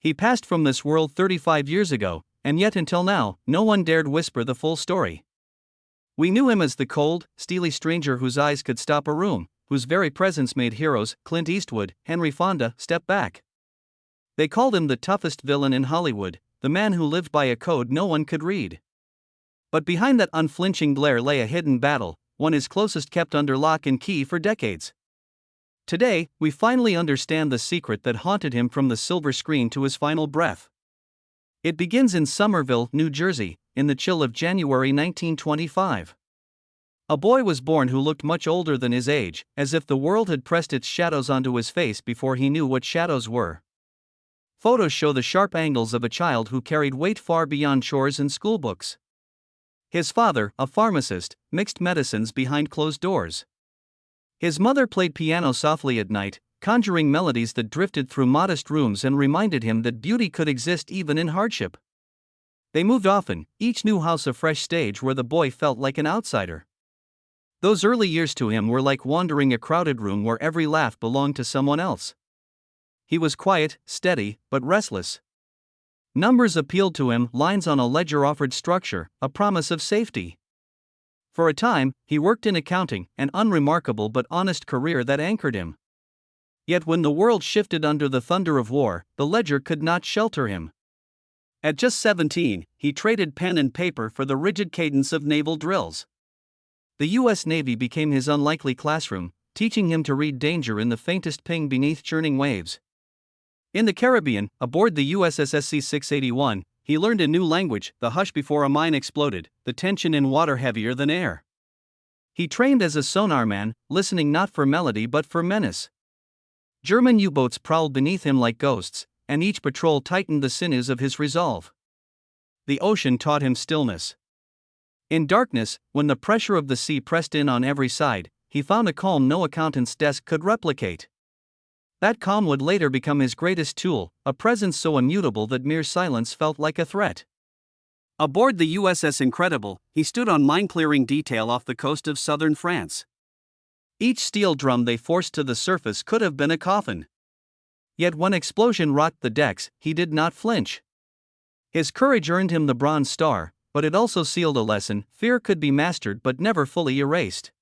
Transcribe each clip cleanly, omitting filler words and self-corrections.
He passed from this world 35 years ago, and yet until now, no one dared whisper the full story. We knew him as the cold, steely stranger whose eyes could stop a room, whose very presence made heroes, Clint Eastwood, Henry Fonda, step back. They called him the toughest villain in Hollywood, the man who lived by a code no one could read. But behind that unflinching glare lay a hidden battle, one his closest kept under lock and key for decades. Today, we finally understand the secret that haunted him from the silver screen to his final breath. It begins in Somerville, New Jersey, in the chill of January 1925. A boy was born who looked much older than his age, as if the world had pressed its shadows onto his face before he knew what shadows were. Photos show the sharp angles of a child who carried weight far beyond chores and schoolbooks. His father, a pharmacist, mixed medicines behind closed doors. His mother played piano softly at night, conjuring melodies that drifted through modest rooms and reminded him that beauty could exist even in hardship. They moved often, each new house a fresh stage where the boy felt like an outsider. Those early years to him were like wandering a crowded room where every laugh belonged to someone else. He was quiet, steady, but restless. Numbers appealed to him, lines on a ledger offered structure, a promise of safety. For a time, he worked in accounting, an unremarkable but honest career that anchored him. Yet when the world shifted under the thunder of war, the ledger could not shelter him. At just 17, he traded pen and paper for the rigid cadence of naval drills. The U.S. Navy became his unlikely classroom, teaching him to read danger in the faintest ping beneath churning waves. In the Caribbean, aboard the USS C-681, he learned a new language, the hush before a mine exploded, the tension in water heavier than air. He trained as a sonarman, listening not for melody but for menace. German U-boats prowled beneath him like ghosts, and each patrol tightened the sinews of his resolve. The ocean taught him stillness. In darkness, when the pressure of the sea pressed in on every side, he found a calm no accountant's desk could replicate. That calm would later become his greatest tool, a presence so immutable that mere silence felt like a threat. Aboard the USS Incredible, he stood on mine-clearing detail off the coast of southern France. Each steel drum they forced to the surface could have been a coffin. Yet when explosion rocked the decks, he did not flinch. His courage earned him the Bronze Star, but it also sealed a lesson: fear could be mastered but never fully erased.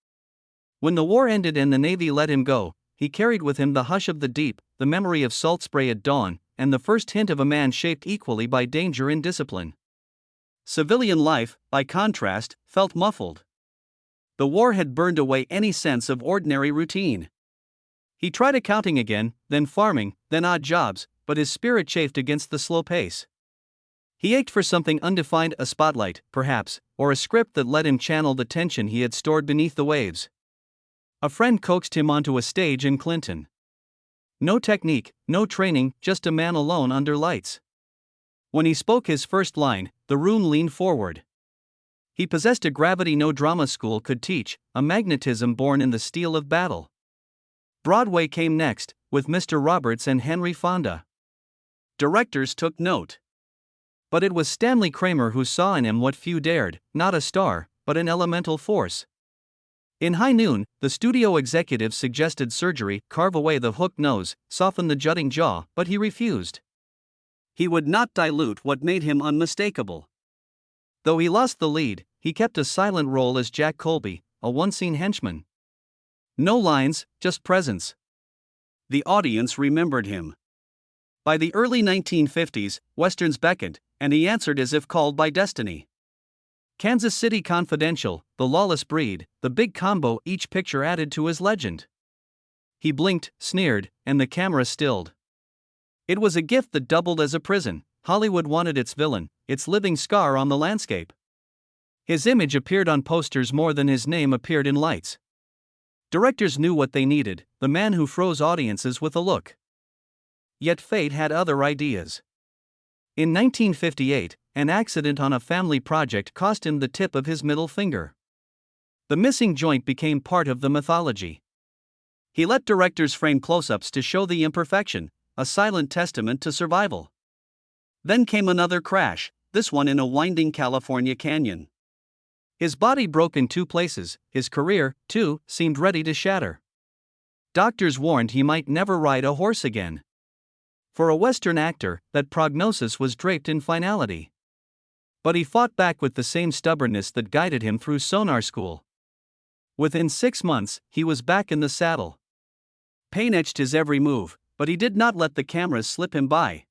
When the war ended and the Navy let him go, he carried with him the hush of the deep, the memory of salt spray at dawn, and the first hint of a man shaped equally by danger and discipline. Civilian life, by contrast, felt muffled. The war had burned away any sense of ordinary routine. He tried accounting again, then farming, then odd jobs, but his spirit chafed against the slow pace. He ached for something undefined, a spotlight, perhaps, or a script that let him channel the tension he had stored beneath the waves. A friend coaxed him onto a stage in Clinton. No technique, no training, just a man alone under lights. When he spoke his first line, the room leaned forward. He possessed a gravity no drama school could teach, a magnetism born in the steel of battle. Broadway came next, with Mr. Roberts and Henry Fonda. Directors took note. But it was Stanley Kramer who saw in him what few dared, not a star, but an elemental force. In High Noon, the studio executives suggested surgery, carve away the hooked nose, soften the jutting jaw, but he refused. He would not dilute what made him unmistakable. Though he lost the lead, he kept a silent role as Jack Colby, a one-scene henchman. No lines, just presence. The audience remembered him. By the early 1950s, westerns beckoned, and he answered as if called by destiny. Kansas City Confidential, The Lawless Breed, The Big Combo, each picture added to his legend. He blinked, sneered, and the camera stilled. It was a gift that doubled as a prison. Hollywood wanted its villain, its living scar on the landscape. His image appeared on posters more than his name appeared in lights. Directors knew what they needed, the man who froze audiences with a look. Yet fate had other ideas. In 1958, an accident on a family project cost him the tip of his middle finger. The missing joint became part of the mythology. He let directors frame close-ups to show the imperfection, a silent testament to survival. Then came another crash, this one in a winding California canyon. His body broke in two places, his career, too, seemed ready to shatter. Doctors warned he might never ride a horse again. For a Western actor, that prognosis was draped in finality. But he fought back with the same stubbornness that guided him through sonar school. Within 6 months, he was back in the saddle. Pain etched his every move, but he did not let the cameras slip him by.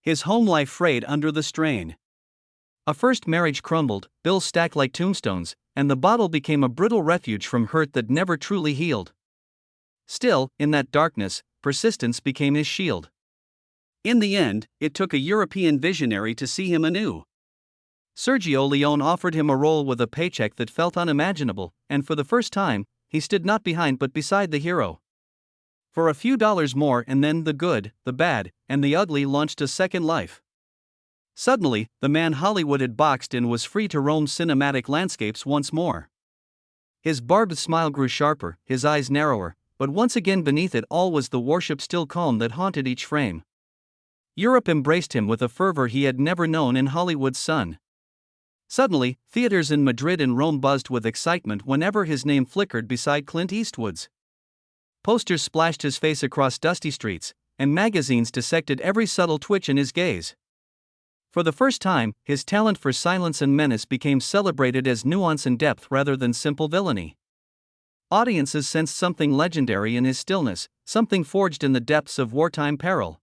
His home life frayed under the strain. A first marriage crumbled, bills stacked like tombstones, and the bottle became a brittle refuge from hurt that never truly healed. Still, in that darkness, persistence became his shield. In the end, it took a European visionary to see him anew. Sergio Leone offered him a role with a paycheck that felt unimaginable, and for the first time, he stood not behind but beside the hero. For a few dollars more, and then the good, the bad, and the ugly launched a second life. Suddenly, the man Hollywood had boxed in was free to roam cinematic landscapes once more. His barbed smile grew sharper, his eyes narrower, but once again beneath it all was the worship still calm that haunted each frame. Europe embraced him with a fervor he had never known in Hollywood's sun. Suddenly, theaters in Madrid and Rome buzzed with excitement whenever his name flickered beside Clint Eastwood's. Posters splashed his face across dusty streets, and magazines dissected every subtle twitch in his gaze. For the first time, his talent for silence and menace became celebrated as nuance and depth rather than simple villainy. Audiences sensed something legendary in his stillness, something forged in the depths of wartime peril.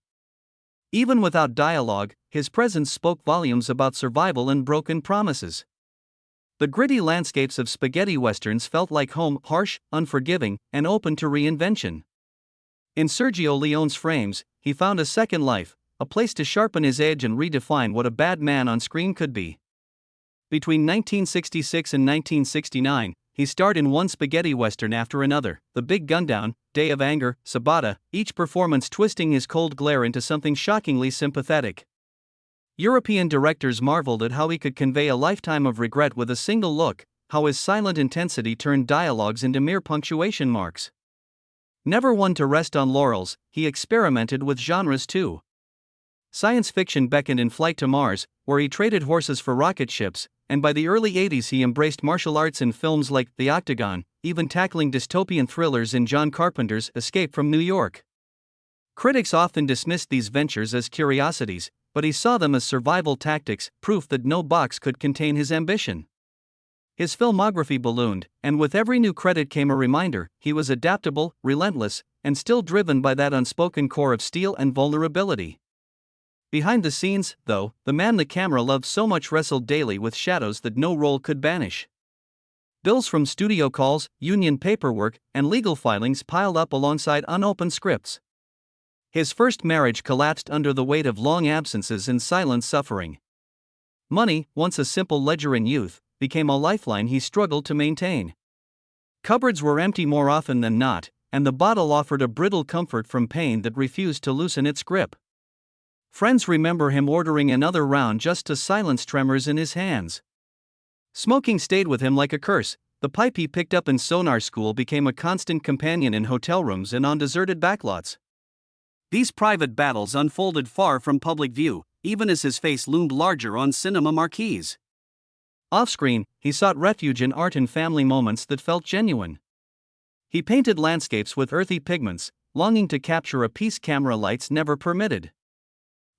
Even without dialogue, his presence spoke volumes about survival and broken promises. The gritty landscapes of spaghetti westerns felt like home, harsh, unforgiving, and open to reinvention. In Sergio Leone's frames, he found a second life, a place to sharpen his edge and redefine what a bad man on screen could be. Between 1966 and 1969, he starred in one spaghetti western after another: The Big Gundown, Day of Anger, Sabata, each performance twisting his cold glare into something shockingly sympathetic. European directors marveled at how he could convey a lifetime of regret with a single look, how his silent intensity turned dialogues into mere punctuation marks. Never one to rest on laurels, he experimented with genres too. Science fiction beckoned in Flight to Mars, where he traded horses for rocket ships, and by the early 80s he embraced martial arts in films like The Octagon, even tackling dystopian thrillers in John Carpenter's Escape from New York. Critics often dismissed these ventures as curiosities, but he saw them as survival tactics, proof that no box could contain his ambition. His filmography ballooned, and with every new credit came a reminder: he was adaptable, relentless, and still driven by that unspoken core of steel and vulnerability. Behind the scenes, though, the man the camera loved so much wrestled daily with shadows that no role could banish. Bills from studio calls, union paperwork, and legal filings piled up alongside unopened scripts. His first marriage collapsed under the weight of long absences and silent suffering. Money, once a simple ledger in youth, became a lifeline he struggled to maintain. Cupboards were empty more often than not, and the bottle offered a brittle comfort from pain that refused to loosen its grip. Friends remember him ordering another round just to silence tremors in his hands. Smoking stayed with him like a curse. The pipe he picked up in sonar school became a constant companion in hotel rooms and on deserted backlots. These private battles unfolded far from public view, even as his face loomed larger on cinema marquees. Off-screen, he sought refuge in art and family moments that felt genuine. He painted landscapes with earthy pigments, longing to capture a piece camera lights never permitted.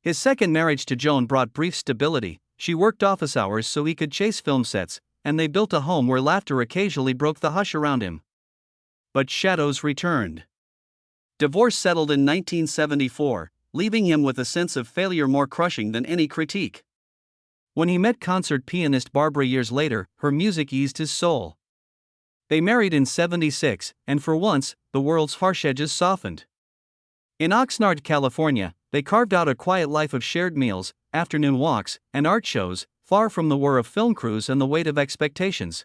His second marriage to Joan brought brief stability. She worked office hours so he could chase film sets, and they built a home where laughter occasionally broke the hush around him. But shadows returned. Divorce settled in 1974, leaving him with a sense of failure more crushing than any critique. When he met concert pianist Barbara years later, her music eased his soul. They married in '76, and for once, the world's harsh edges softened. In Oxnard, California, they carved out a quiet life of shared meals, afternoon walks, and art shows, far from the whir of film crews and the weight of expectations.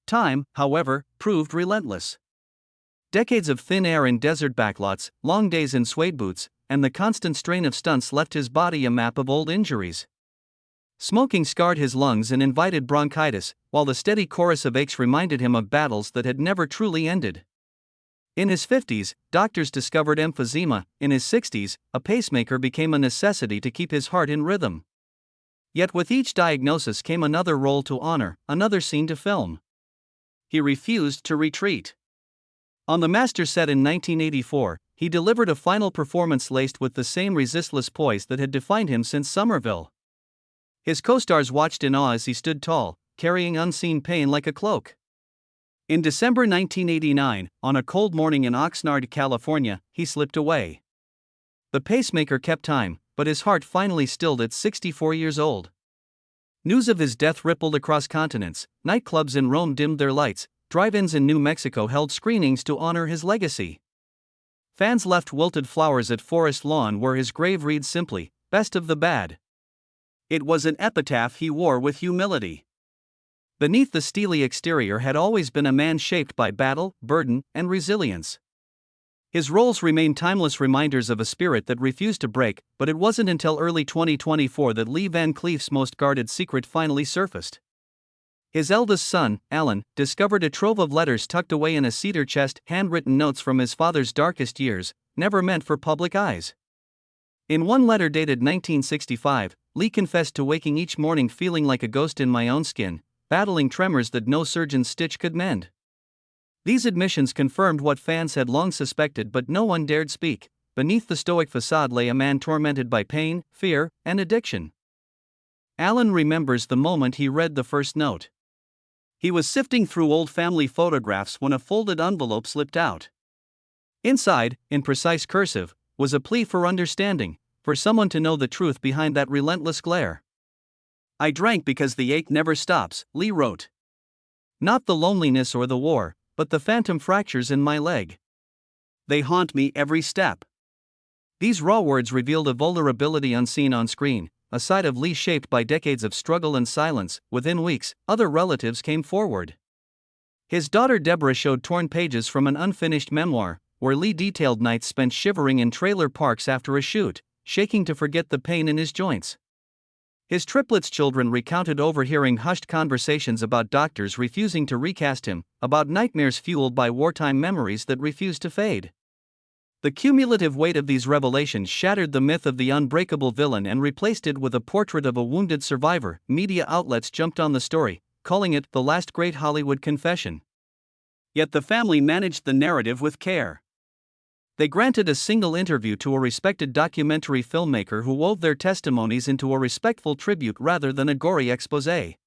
Time, however, proved relentless. Decades of thin air in desert backlots, long days in suede boots, and the constant strain of stunts left his body a map of old injuries. Smoking scarred his lungs and invited bronchitis, while the steady chorus of aches reminded him of battles that had never truly ended. In his 50s, doctors discovered emphysema. In his 60s, a pacemaker became a necessity to keep his heart in rhythm. Yet with each diagnosis came another role to honor, another scene to film. He refused to retreat. On the master set in 1984, he delivered a final performance laced with the same resistless poise that had defined him since Somerville. His co-stars watched in awe as he stood tall, carrying unseen pain like a cloak. In December 1989, on a cold morning in Oxnard, California, he slipped away. The pacemaker kept time, but his heart finally stilled at 64 years old. News of his death rippled across continents. Nightclubs in Rome dimmed their lights, drive-ins in New Mexico held screenings to honor his legacy. Fans left wilted flowers at Forest Lawn where his grave reads simply, "Best of the Bad." It was an epitaph he wore with humility. Beneath the steely exterior had always been a man shaped by battle, burden, and resilience. His roles remain timeless reminders of a spirit that refused to break, but it wasn't until early 2024 that Lee Van Cleef's most guarded secret finally surfaced. His eldest son, Alan, discovered a trove of letters tucked away in a cedar chest, handwritten notes from his father's darkest years, never meant for public eyes. In one letter dated 1965, Lee confessed to waking each morning feeling like a ghost in my own skin, battling tremors that no surgeon's stitch could mend. These admissions confirmed what fans had long suspected but no one dared speak. Beneath the stoic facade lay a man tormented by pain, fear, and addiction. Alan remembers the moment he read the first note. He was sifting through old family photographs when a folded envelope slipped out. Inside, in precise cursive, was a plea for understanding, for someone to know the truth behind that relentless glare. "I drank because the ache never stops," Lee wrote. "Not the loneliness or the war, but the phantom fractures in my leg. They haunt me every step." These raw words revealed a vulnerability unseen on screen, a side of Lee shaped by decades of struggle and silence. Within weeks, other relatives came forward. His daughter Deborah showed torn pages from an unfinished memoir, where Lee detailed nights spent shivering in trailer parks after a shoot, shaking to forget the pain in his joints. His triplets' children recounted overhearing hushed conversations about doctors refusing to recast him, about nightmares fueled by wartime memories that refused to fade. The cumulative weight of these revelations shattered the myth of the unbreakable villain and replaced it with a portrait of a wounded survivor. Media outlets jumped on the story, calling it the last great Hollywood confession. Yet the family managed the narrative with care. They granted a single interview to a respected documentary filmmaker who wove their testimonies into a respectful tribute rather than a gory exposé.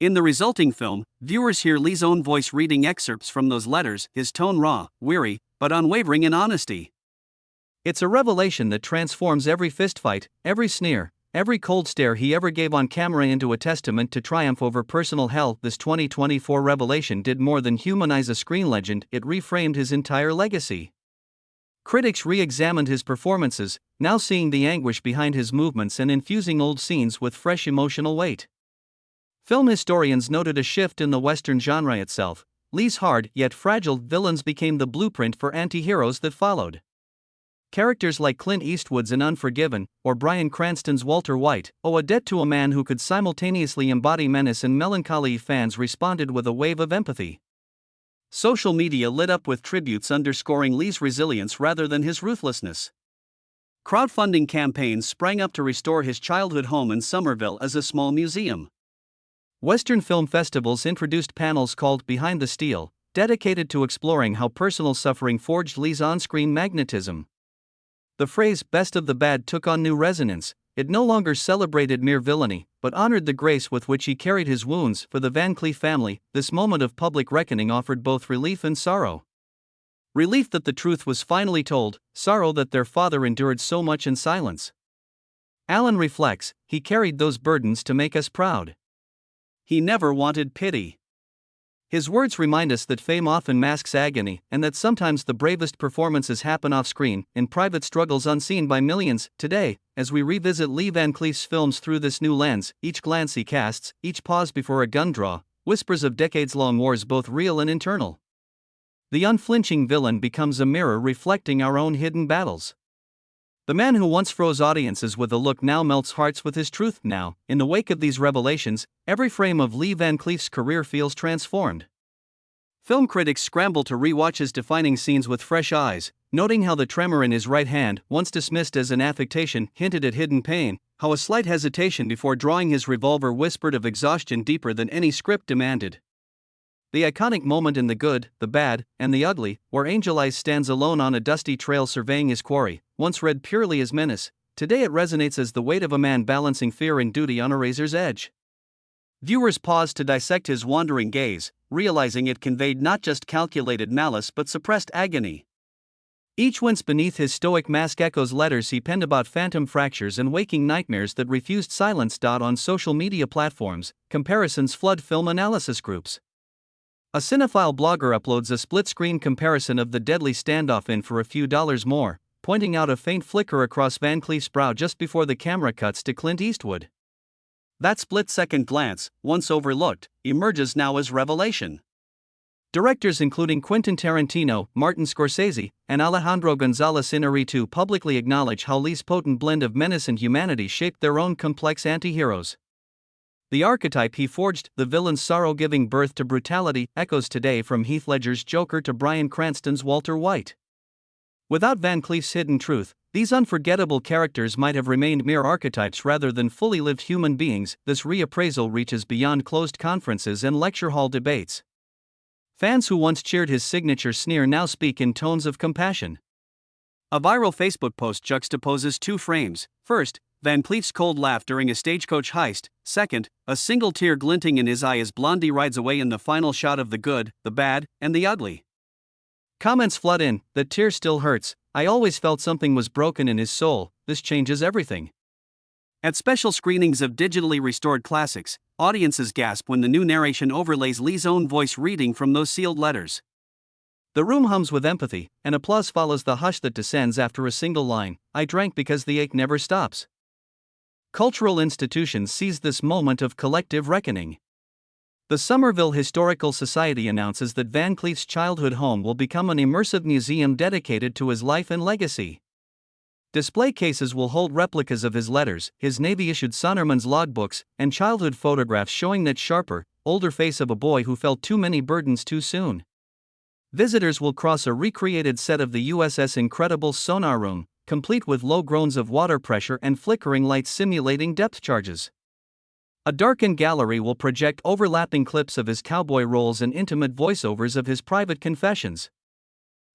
In the resulting film, viewers hear Lee's own voice reading excerpts from those letters, his tone raw, weary, but unwavering in honesty. It's a revelation that transforms every fistfight, every sneer, every cold stare he ever gave on camera into a testament to triumph over personal hell. This 2024 revelation did more than humanize a screen legend, it reframed his entire legacy. Critics re-examined his performances, now seeing the anguish behind his movements and infusing old scenes with fresh emotional weight. Film historians noted a shift in the Western genre itself. Lee's hard yet fragile villains became the blueprint for anti-heroes that followed. Characters like Clint Eastwood's in Unforgiven, or Bryan Cranston's Walter White, owe a debt to a man who could simultaneously embody menace and melancholy. Fans responded with a wave of empathy. Social media lit up with tributes underscoring Lee's resilience rather than his ruthlessness. Crowdfunding campaigns sprang up to restore his childhood home in Somerville as a small museum. Western film festivals introduced panels called Behind the Steel, dedicated to exploring how personal suffering forged Lee's on-screen magnetism. The phrase "best of the bad" took on new resonance. It no longer celebrated mere villainy, but honored the grace with which he carried his wounds. For the Van Cleef family, this moment of public reckoning offered both relief and sorrow. Relief that the truth was finally told, sorrow that their father endured so much in silence. Alan reflects, he carried those burdens to make us proud. He never wanted pity. His words remind us that fame often masks agony, and that sometimes the bravest performances happen off-screen, in private struggles unseen by millions. Today, as we revisit Lee Van Cleef's films through this new lens, each glance he casts, each pause before a gun draw, whispers of decades-long wars both real and internal. The unflinching villain becomes a mirror reflecting our own hidden battles. The man who once froze audiences with a look now melts hearts with his truth. Now, in the wake of these revelations, every frame of Lee Van Cleef's career feels transformed. Film critics scramble to rewatch his defining scenes with fresh eyes, noting how the tremor in his right hand, once dismissed as an affectation, hinted at hidden pain, how a slight hesitation before drawing his revolver whispered of exhaustion deeper than any script demanded. The iconic moment in The Good, the Bad, and the Ugly, where Angel Eyes stands alone on a dusty trail surveying his quarry, once read purely as menace, today it resonates as the weight of a man balancing fear and duty on a razor's edge. Viewers paused to dissect his wandering gaze, realizing it conveyed not just calculated malice but suppressed agony. Each wince beneath his stoic mask echoes letters he penned about phantom fractures and waking nightmares that refused silence. On social media platforms, comparisons flood film analysis groups. A cinephile blogger uploads a split-screen comparison of The Deadly Standoff in For a Few Dollars More, pointing out a faint flicker across Van Cleef's brow just before the camera cuts to Clint Eastwood. That split-second glance, once overlooked, emerges now as revelation. Directors including Quentin Tarantino, Martin Scorsese, and Alejandro González Iñárritu publicly acknowledge how Lee's potent blend of menace and humanity shaped their own complex anti-heroes. The archetype he forged, the villain's sorrow giving birth to brutality, echoes today from Heath Ledger's Joker to Bryan Cranston's Walter White. Without Van Cleef's hidden truth, these unforgettable characters might have remained mere archetypes rather than fully lived human beings. This reappraisal reaches beyond closed conferences and lecture hall debates. Fans who once cheered his signature sneer now speak in tones of compassion. A viral Facebook post juxtaposes two frames. First, Van Cleef's cold laugh during a stagecoach heist. Second, a single tear glinting in his eye as Blondie rides away in the final shot of The Good, the Bad, and the Ugly. Comments flood in. That tear still hurts. I always felt something was broken in his soul. This changes everything. At special screenings of digitally restored classics, audiences gasp when the new narration overlays Lee's own voice reading from those sealed letters. The room hums with empathy, and applause follows the hush that descends after a single line. I drank because the ache never stops. Cultural institutions seize this moment of collective reckoning. The Somerville Historical Society announces that Van Cleef's childhood home will become an immersive museum dedicated to his life and legacy. Display cases will hold replicas of his letters, his Navy-issued Sonnerman's logbooks, and childhood photographs showing that sharper, older face of a boy who felt too many burdens too soon. Visitors will cross a recreated set of the USS Incredible's sonar room, complete with low groans of water pressure and flickering lights simulating depth charges. A darkened gallery will project overlapping clips of his cowboy roles and intimate voiceovers of his private confessions.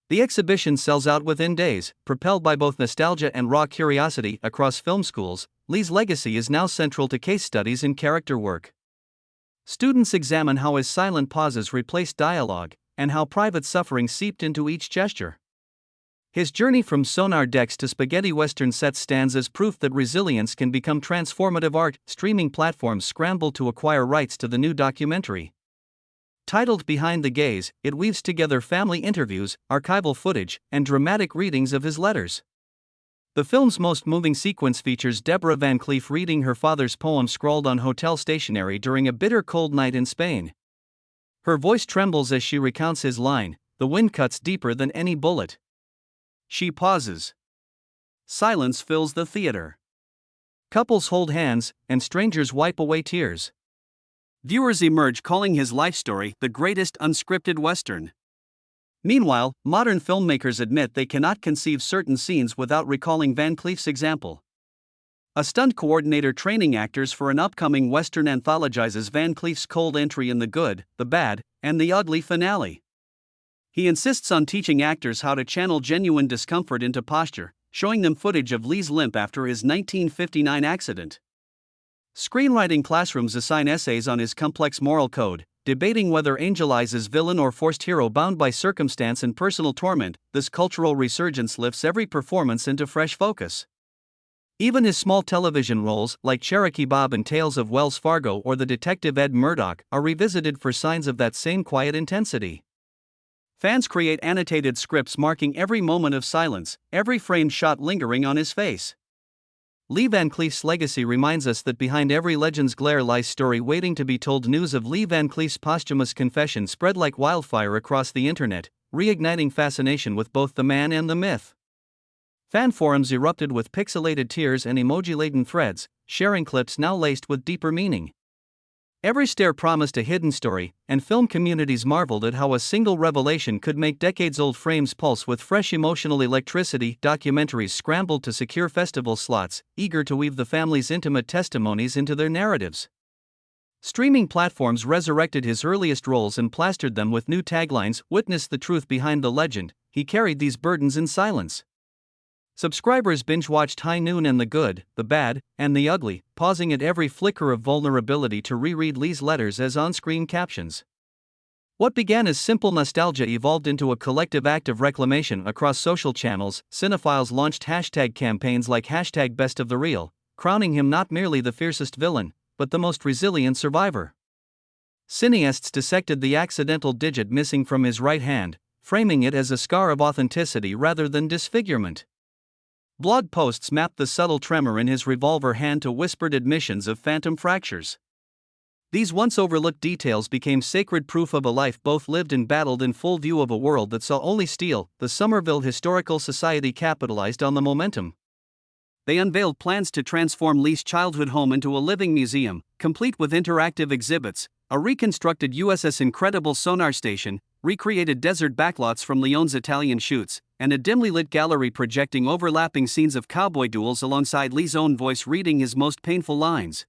The exhibition sells out within days, propelled by both nostalgia and raw curiosity. Across film schools, Lee's legacy is now central to case studies in character work. Students examine how his silent pauses replaced dialogue, and how private suffering seeped into each gesture. His journey from sonar decks to spaghetti western sets stands as proof that resilience can become transformative art. Streaming platforms scramble to acquire rights to the new documentary. Titled Behind the Gaze, it weaves together family interviews, archival footage, and dramatic readings of his letters. The film's most moving sequence features Deborah Van Cleef reading her father's poem scrawled on hotel stationery during a bitter cold night in Spain. Her voice trembles as she recounts his line, "The wind cuts deeper than any bullet." She pauses. Silence fills the theater. Couples hold hands, and strangers wipe away tears. Viewers emerge calling his life story the greatest unscripted Western. Meanwhile, modern filmmakers admit they cannot conceive certain scenes without recalling Van Cleef's example. A stunt coordinator training actors for an upcoming Western anthologizes Van Cleef's cold entry in The Good, the Bad, and the Ugly finale. He insists on teaching actors how to channel genuine discomfort into posture, showing them footage of Lee's limp after his 1959 accident. Screenwriting classrooms assign essays on his complex moral code, debating whether Angel Eyes is villain or forced hero bound by circumstance and personal torment. This cultural resurgence lifts every performance into fresh focus. Even his small television roles, like Cherokee Bob in Tales of Wells Fargo or the detective Ed Murdoch, are revisited for signs of that same quiet intensity. Fans create annotated scripts marking every moment of silence, every frame shot lingering on his face. Lee Van Cleef's legacy reminds us that behind every legend's glare lies story waiting to be told. News of Lee Van Cleef's posthumous confession spread like wildfire across the internet, reigniting fascination with both the man and the myth. Fan forums erupted with pixelated tears and emoji-laden threads, sharing clips now laced with deeper meaning. Every stare promised a hidden story, and film communities marveled at how a single revelation could make decades-old frames pulse with fresh emotional electricity. Documentaries scrambled to secure festival slots, eager to weave the family's intimate testimonies into their narratives. Streaming platforms resurrected his earliest roles and plastered them with new taglines. Witness the truth behind the legend, he carried these burdens in silence. Subscribers binge-watched High Noon and The Good, The Bad, and The Ugly, pausing at every flicker of vulnerability to reread Lee's letters as on-screen captions. What began as simple nostalgia evolved into a collective act of reclamation across social channels. Cinephiles launched hashtag campaigns like hashtag Best of the Real, crowning him not merely the fiercest villain, but the most resilient survivor. Cineasts dissected the accidental digit missing from his right hand, framing it as a scar of authenticity rather than disfigurement. Blog posts mapped the subtle tremor in his revolver hand to whispered admissions of phantom fractures. These once overlooked details became sacred proof of a life both lived and battled in full view of a world that saw only steel. The Somerville Historical Society capitalized on the momentum. They unveiled plans to transform Lee's childhood home into a living museum, complete with interactive exhibits, a reconstructed USS Incredible sonar station, recreated desert backlots from Leone's Italian shoots, and a dimly lit gallery projecting overlapping scenes of cowboy duels alongside Lee's own voice reading his most painful lines.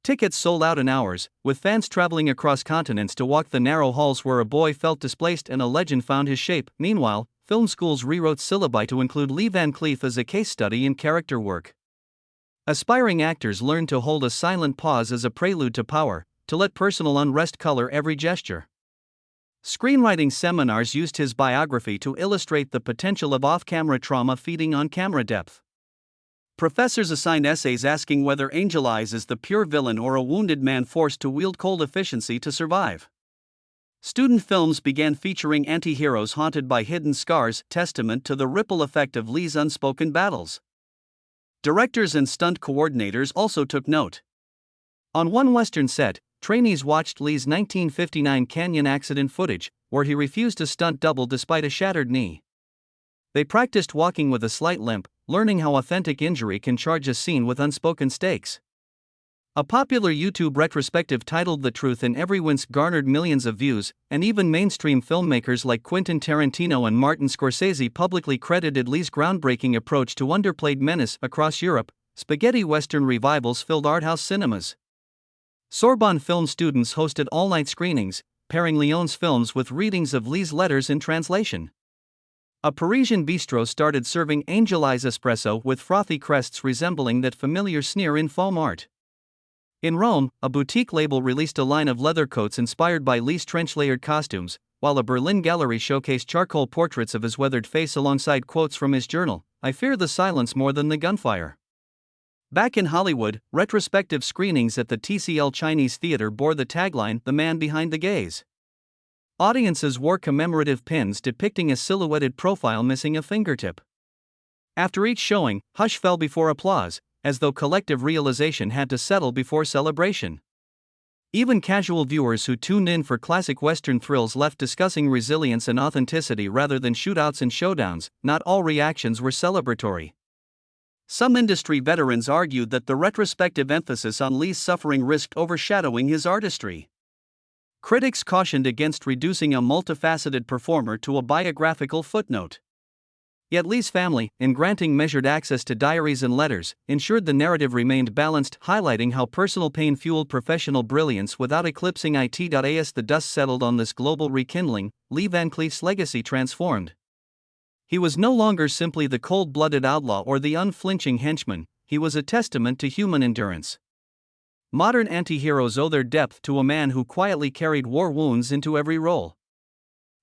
Tickets sold out in hours, with fans traveling across continents to walk the narrow halls where a boy felt displaced and a legend found his shape. Meanwhile, film schools rewrote syllabi to include Lee Van Cleef as a case study in character work. Aspiring actors learned to hold a silent pause as a prelude to power, to let personal unrest color every gesture. Screenwriting seminars used his biography to illustrate the potential of off-camera trauma feeding on camera depth. Professors assigned essays asking whether Angel Eyes is the pure villain or a wounded man forced to wield cold efficiency to survive. Student films began featuring anti-heroes haunted by hidden scars, testament to the ripple effect of Lee's unspoken battles. Directors and stunt coordinators also took note. On one Western set, trainees watched Lee's 1959 canyon accident footage, where he refused to stunt double despite a shattered knee. They practiced walking with a slight limp, learning how authentic injury can charge a scene with unspoken stakes. A popular YouTube retrospective titled The Truth in Every Wince garnered millions of views, and even mainstream filmmakers like Quentin Tarantino and Martin Scorsese publicly credited Lee's groundbreaking approach to underplayed menace. Across Europe, spaghetti western revivals filled arthouse cinemas. Sorbonne film students hosted all-night screenings, pairing Leone's films with readings of Lee's letters in translation. A Parisian bistro started serving Angel Eyes espresso with frothy crests resembling that familiar sneer in foam art. In Rome, a boutique label released a line of leather coats inspired by Lee's trench-layered costumes, while a Berlin gallery showcased charcoal portraits of his weathered face alongside quotes from his journal. I fear the silence more than the gunfire. Back in Hollywood, retrospective screenings at the TCL Chinese Theater bore the tagline, "The Man Behind the Gaze." Audiences wore commemorative pins depicting a silhouetted profile missing a fingertip. After each showing, hush fell before applause, as though collective realization had to settle before celebration. Even casual viewers who tuned in for classic Western thrills left discussing resilience and authenticity rather than shootouts and showdowns. Not all reactions were celebratory. Some industry veterans argued that the retrospective emphasis on Lee's suffering risked overshadowing his artistry. Critics cautioned against reducing a multifaceted performer to a biographical footnote. Yet Lee's family, in granting measured access to diaries and letters, ensured the narrative remained balanced, highlighting how personal pain fueled professional brilliance without eclipsing it. As the dust settled on this global rekindling, Lee Van Cleef's legacy transformed. He was no longer simply the cold-blooded outlaw or the unflinching henchman, he was a testament to human endurance. Modern anti-heroes owe their depth to a man who quietly carried war wounds into every role.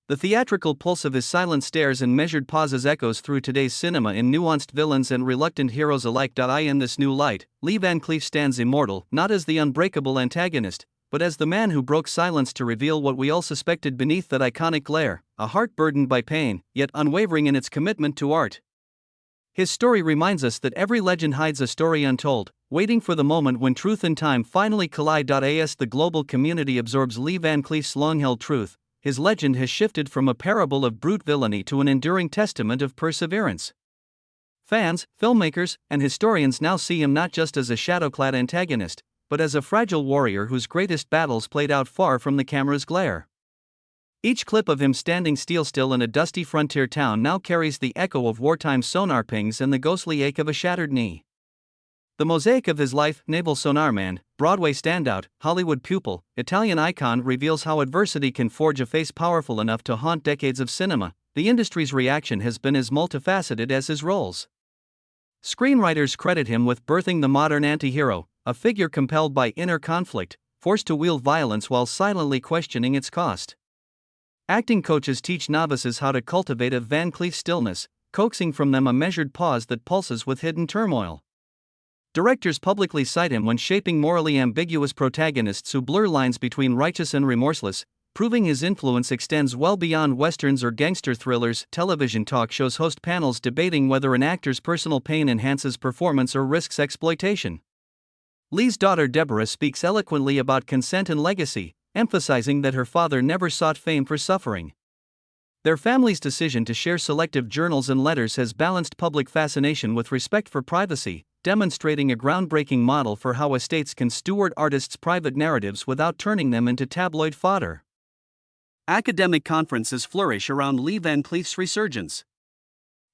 The theatrical pulse of his silent stares and measured pauses echoes through today's cinema in nuanced villains and reluctant heroes alike. In this new light, Lee Van Cleef stands immortal, not as the unbreakable antagonist, but as the man who broke silence to reveal what we all suspected beneath that iconic glare, a heart burdened by pain, yet unwavering in its commitment to art. His story reminds us that every legend hides a story untold, waiting for the moment when truth and time finally collide. As the global community absorbs Lee Van Cleef's long-held truth, his legend has shifted from a parable of brute villainy to an enduring testament of perseverance. Fans, filmmakers, and historians now see him not just as a shadow-clad antagonist, but as a fragile warrior whose greatest battles played out far from the camera's glare. Each clip of him standing steel-still in a dusty frontier town now carries the echo of wartime sonar pings and the ghostly ache of a shattered knee. The mosaic of his life, naval sonarman, Broadway standout, Hollywood pupil, Italian icon, reveals how adversity can forge a face powerful enough to haunt decades of cinema. The industry's reaction has been as multifaceted as his roles. Screenwriters credit him with birthing the modern anti-hero, a figure compelled by inner conflict, forced to wield violence while silently questioning its cost. Acting coaches teach novices how to cultivate a Van Cleef stillness, coaxing from them a measured pause that pulses with hidden turmoil. Directors publicly cite him when shaping morally ambiguous protagonists who blur lines between righteous and remorseless, proving his influence extends well beyond westerns or gangster thrillers. Television talk shows host panels debating whether an actor's personal pain enhances performance or risks exploitation. Lee's daughter Deborah speaks eloquently about consent and legacy, emphasizing that her father never sought fame for suffering. Their family's decision to share selective journals and letters has balanced public fascination with respect for privacy, demonstrating a groundbreaking model for how estates can steward artists' private narratives without turning them into tabloid fodder. Academic conferences flourish around Lee Van Cleef's resurgence.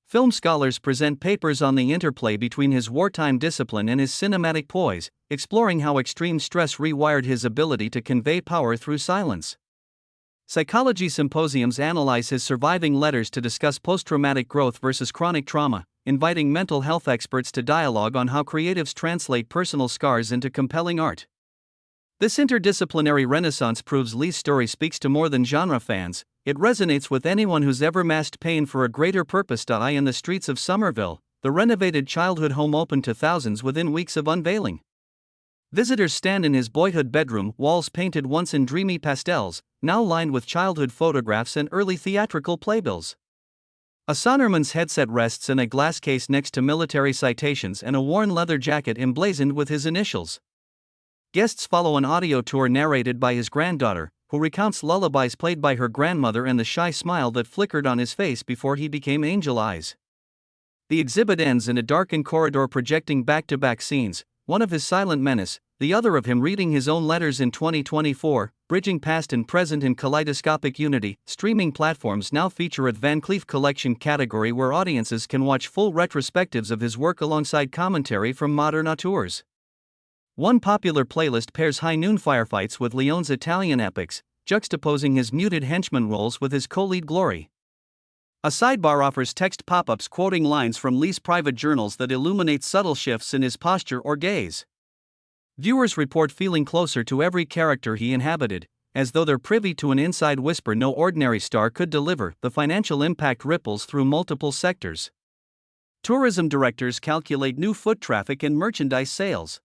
Film scholars present papers on the interplay between his wartime discipline and his cinematic poise, exploring how extreme stress rewired his ability to convey power through silence. Psychology symposiums analyze his surviving letters to discuss post-traumatic growth versus chronic trauma, inviting mental health experts to dialogue on how creatives translate personal scars into compelling art. This interdisciplinary renaissance proves Lee's story speaks to more than genre fans. It resonates with anyone who's ever masked pain for a greater purpose. In the streets of Somerville, the renovated childhood home opened to thousands within weeks of unveiling. Visitors stand in his boyhood bedroom, walls painted once in dreamy pastels, now lined with childhood photographs and early theatrical playbills. A Sonderman's headset rests in a glass case next to military citations and a worn leather jacket emblazoned with his initials. Guests follow an audio tour narrated by his granddaughter, who recounts lullabies played by her grandmother and the shy smile that flickered on his face before he became Angel Eyes. The exhibit ends in a darkened corridor projecting back-to-back scenes, one of his silent menace, the other of him reading his own letters in 2024, bridging past and present in kaleidoscopic unity. Streaming platforms now feature a Van Cleef Collection category where audiences can watch full retrospectives of his work alongside commentary from modern auteurs. One popular playlist pairs High Noon firefights with Leone's Italian epics, juxtaposing his muted henchman roles with his co-lead glory. A sidebar offers text pop-ups quoting lines from Lee's private journals that illuminate subtle shifts in his posture or gaze. Viewers report feeling closer to every character he inhabited, as though they're privy to an inside whisper no ordinary star could deliver. The financial impact ripples through multiple sectors. Tourism directors calculate new foot traffic and merchandise sales.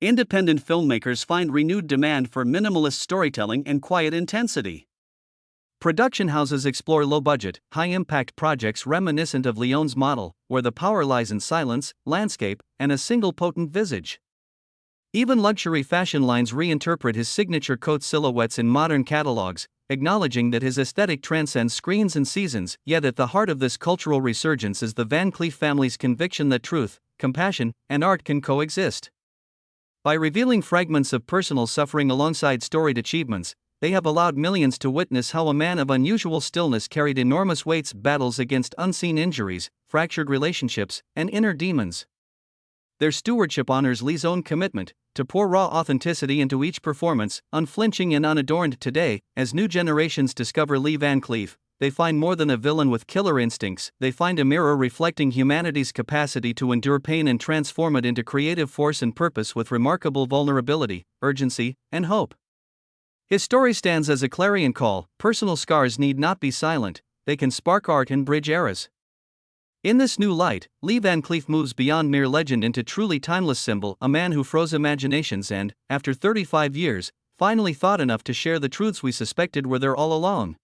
Independent filmmakers find renewed demand for minimalist storytelling and quiet intensity. Production houses explore low-budget, high-impact projects reminiscent of Leone's model, where the power lies in silence, landscape, and a single potent visage. Even luxury fashion lines reinterpret his signature coat silhouettes in modern catalogs, acknowledging that his aesthetic transcends screens and seasons. Yet at the heart of this cultural resurgence is the Van Cleef family's conviction that truth, compassion, and art can coexist. By revealing fragments of personal suffering alongside storied achievements, they have allowed millions to witness how a man of unusual stillness carried enormous weights, battles against unseen injuries, fractured relationships, and inner demons. Their stewardship honors Lee's own commitment to pour raw authenticity into each performance, unflinching and unadorned. Today, as new generations discover Lee Van Cleef, they find more than a villain with killer instincts. They find a mirror reflecting humanity's capacity to endure pain and transform it into creative force and purpose with remarkable vulnerability, urgency, and hope. His story stands as a clarion call. Personal scars need not be silent, they can spark art and bridge eras. In this new light, Lee Van Cleef moves beyond mere legend into truly timeless symbol, a man who froze imaginations and, after 35 years, finally thought enough to share the truths we suspected were there all along.